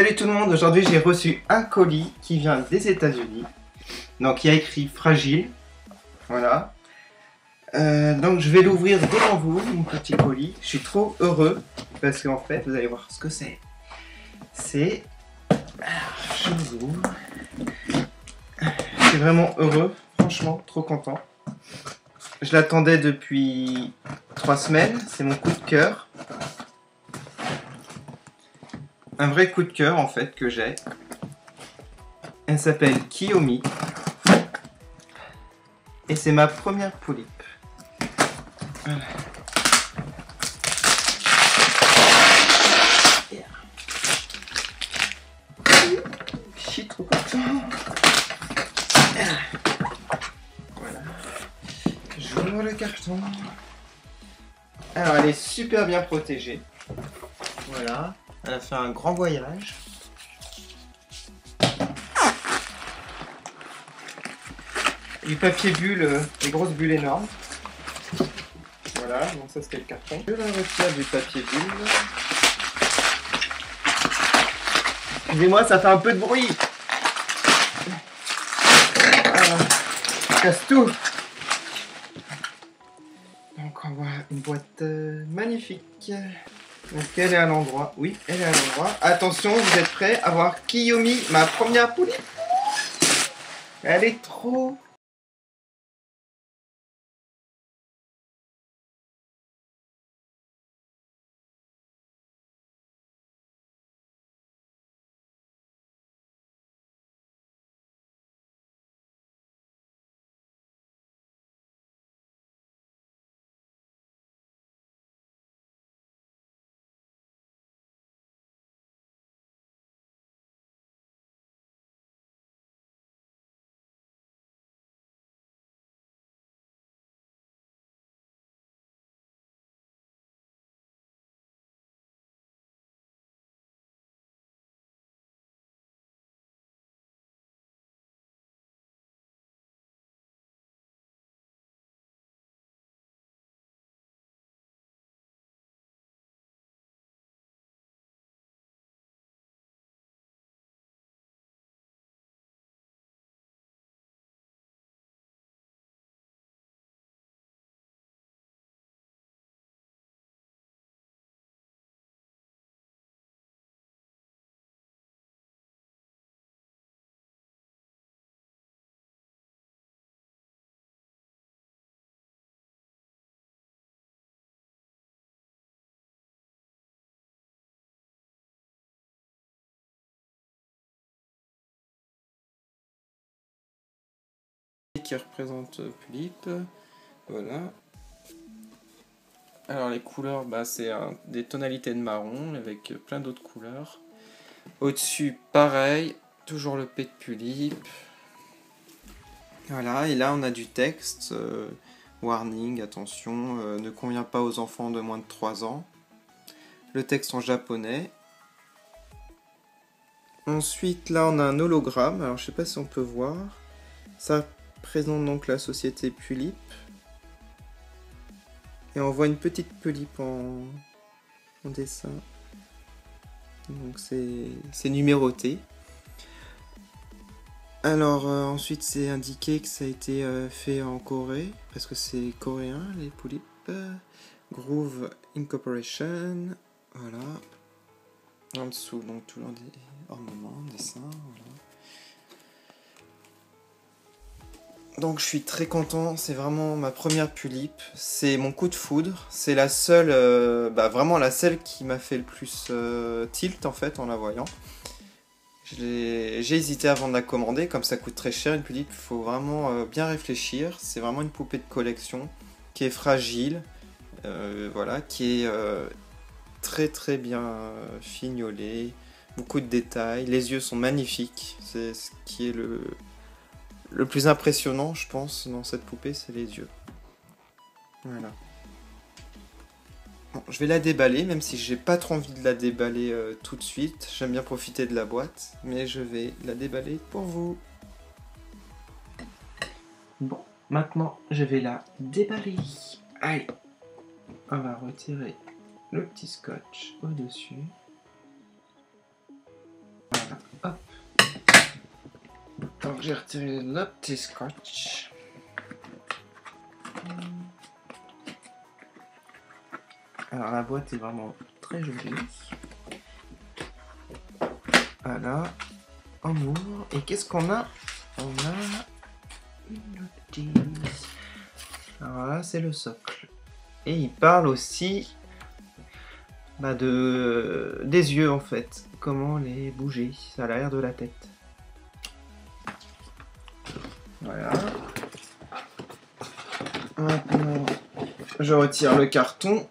Salut tout le monde, aujourd'hui j'ai reçu un colis qui vient des États-Unis. Donc il y a écrit fragile. Voilà. Donc je vais l'ouvrir devant vous, mon petit colis. Je suis trop heureux parce qu'en fait, vous allez voir ce que c'est. C'est... Je l'ouvre. Je suis vraiment heureux, franchement, trop content. Je l'attendais depuis 3 semaines, c'est mon coup de cœur. Un vrai coup de cœur en fait que j'ai. Elle s'appelle Kiyomi. Et c'est ma première poulipe. Voilà. Je suis trop content. Voilà. J'ouvre le carton. Alors elle est super bien protégée. Voilà. Elle a fait un grand voyage. Du papier bulle, des grosses bulles énormes. Voilà, donc ça c'était le carton. Je la retire du papier bulle. Excusez-moi, ça fait un peu de bruit. Je casse tout. Donc on voit une boîte magnifique. Donc elle est à l'endroit. Oui, elle est à l'endroit. Attention, vous êtes prêts à voir Kiyomi, ma première poulipe. Elle est trop... qui représente Pulipe. Voilà. Alors les couleurs, bah, c'est des tonalités de marron avec plein d'autres couleurs. Au-dessus, pareil, toujours le P de Pulipe. Voilà, et là on a du texte. Warning, attention, ne convient pas aux enfants de moins de 3 ans. Le texte en japonais. Ensuite, là on a un hologramme. Alors je sais pas si on peut voir. Ça présente donc la société Pulipe. Et on voit une petite Pulipe en dessin. Donc c'est numéroté. Alors ensuite c'est indiqué que ça a été fait en Corée, parce que c'est coréen les Poulipes. Groove Incorporation. Voilà. En dessous donc tout l'ornement, dessin. Voilà. Donc je suis très content, c'est vraiment ma première Pulipe, c'est mon coup de foudre, c'est la seule, vraiment la seule qui m'a fait le plus tilt en fait en la voyant. J'ai hésité avant de la commander, comme ça coûte très cher une Pulipe, il faut vraiment bien réfléchir, c'est vraiment une poupée de collection qui est fragile, voilà, qui est très très bien fignolée, beaucoup de détails, les yeux sont magnifiques, c'est ce qui est le plus impressionnant, je pense, dans cette poupée, c'est les yeux. Voilà. Bon, je vais la déballer, même si j'ai pas trop envie de la déballer tout de suite. J'aime bien profiter de la boîte, mais je vais la déballer pour vous. Bon, maintenant, je vais la déballer. Allez, on va retirer le petit scotch au-dessus. Donc j'ai retiré le petit scotch. Alors la boîte est vraiment très jolie. Voilà. On ouvre. Et qu'est-ce qu'on a? On a une notice. Alors là, c'est le socle. Et il parle aussi des yeux en fait. Comment les bouger à l'arrière de la tête. Voilà. Maintenant, je retire le carton.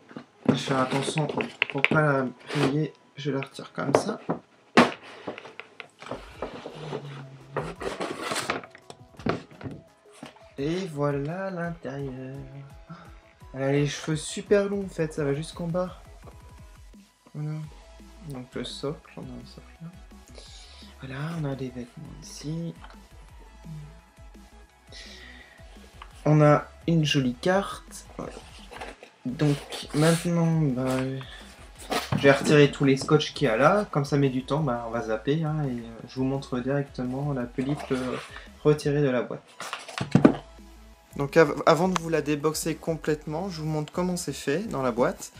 Je vais faire attention pour pas la plier. Je la retire comme ça. Et voilà l'intérieur. Elle a les cheveux super longs en fait, ça va jusqu'en bas. Voilà. Donc le socle, on a un socle là. Voilà, on a des vêtements ici. On a une jolie carte. Donc maintenant, je vais retirer tous les scotch qu'il y a là. Comme ça met du temps, on va zapper hein, et je vous montre directement la pellicle retirée de la boîte. Donc avant de vous la déboxer complètement, je vous montre comment c'est fait dans la boîte.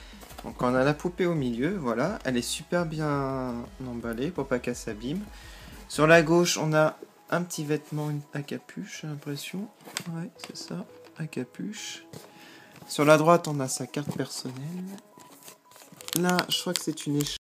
Donc on a la poupée au milieu, voilà, elle est super bien emballée pour pas qu'elle s'abîme. Sur la gauche, on a un petit vêtement à capuche, j'ai l'impression. Ouais, c'est ça, à capuche. Sur la droite, on a sa carte personnelle. Là, je crois que c'est une écharpe.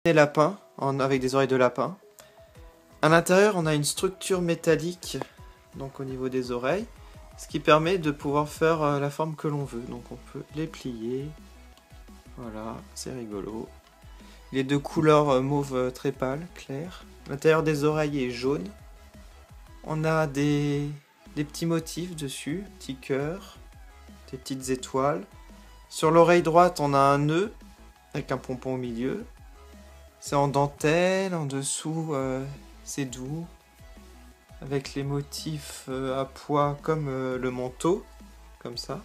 Des lapins, avec des oreilles de lapin. À l'intérieur, on a une structure métallique, donc au niveau des oreilles, ce qui permet de pouvoir faire la forme que l'on veut. Donc on peut les plier. Voilà, c'est rigolo. Il est de couleur mauve très pâle, clair. L'intérieur des oreilles est jaune. On a des petits motifs dessus, petits cœurs, des petites étoiles. Sur l'oreille droite, on a un nœud avec un pompon au milieu. C'est en dentelle, en dessous, c'est doux. Avec les motifs à pois comme le manteau, comme ça.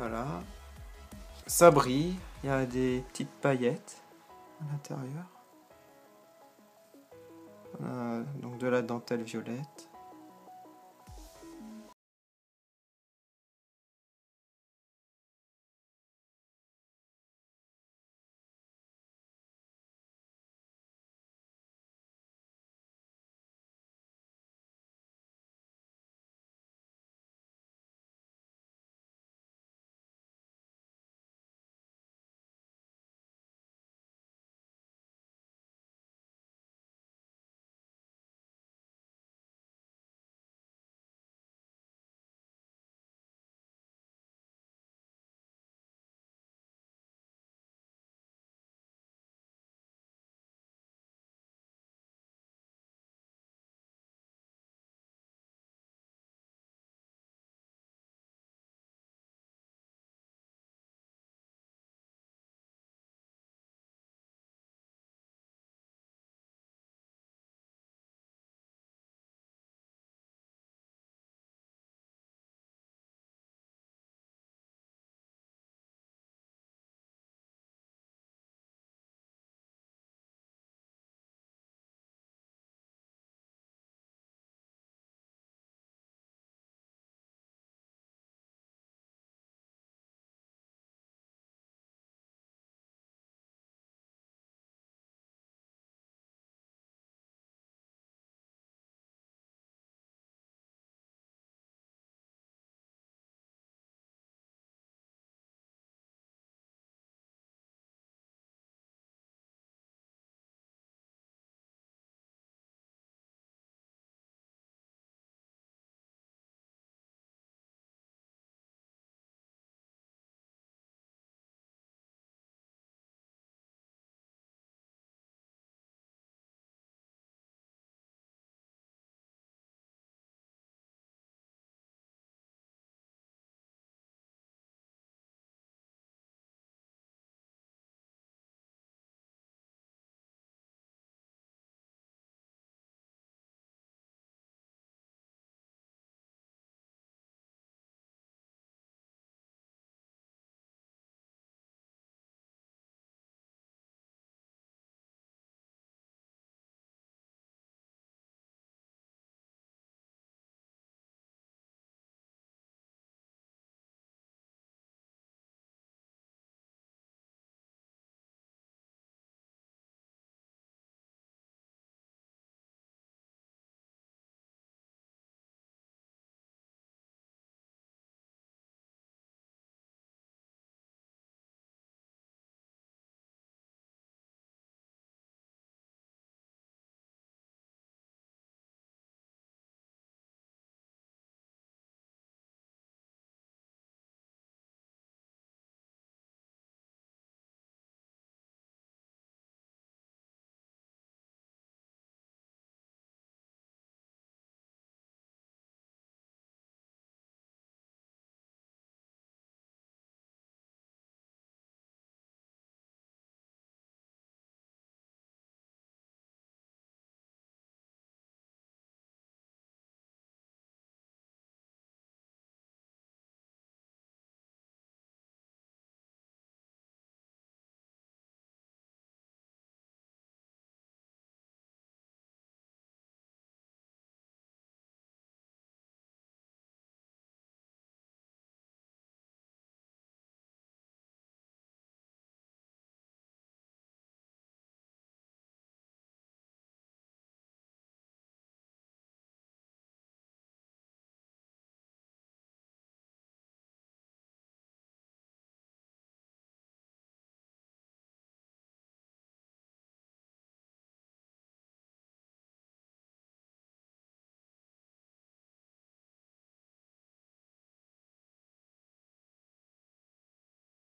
Voilà. Ça brille. Il y a des petites paillettes à l'intérieur. Donc de la dentelle violette.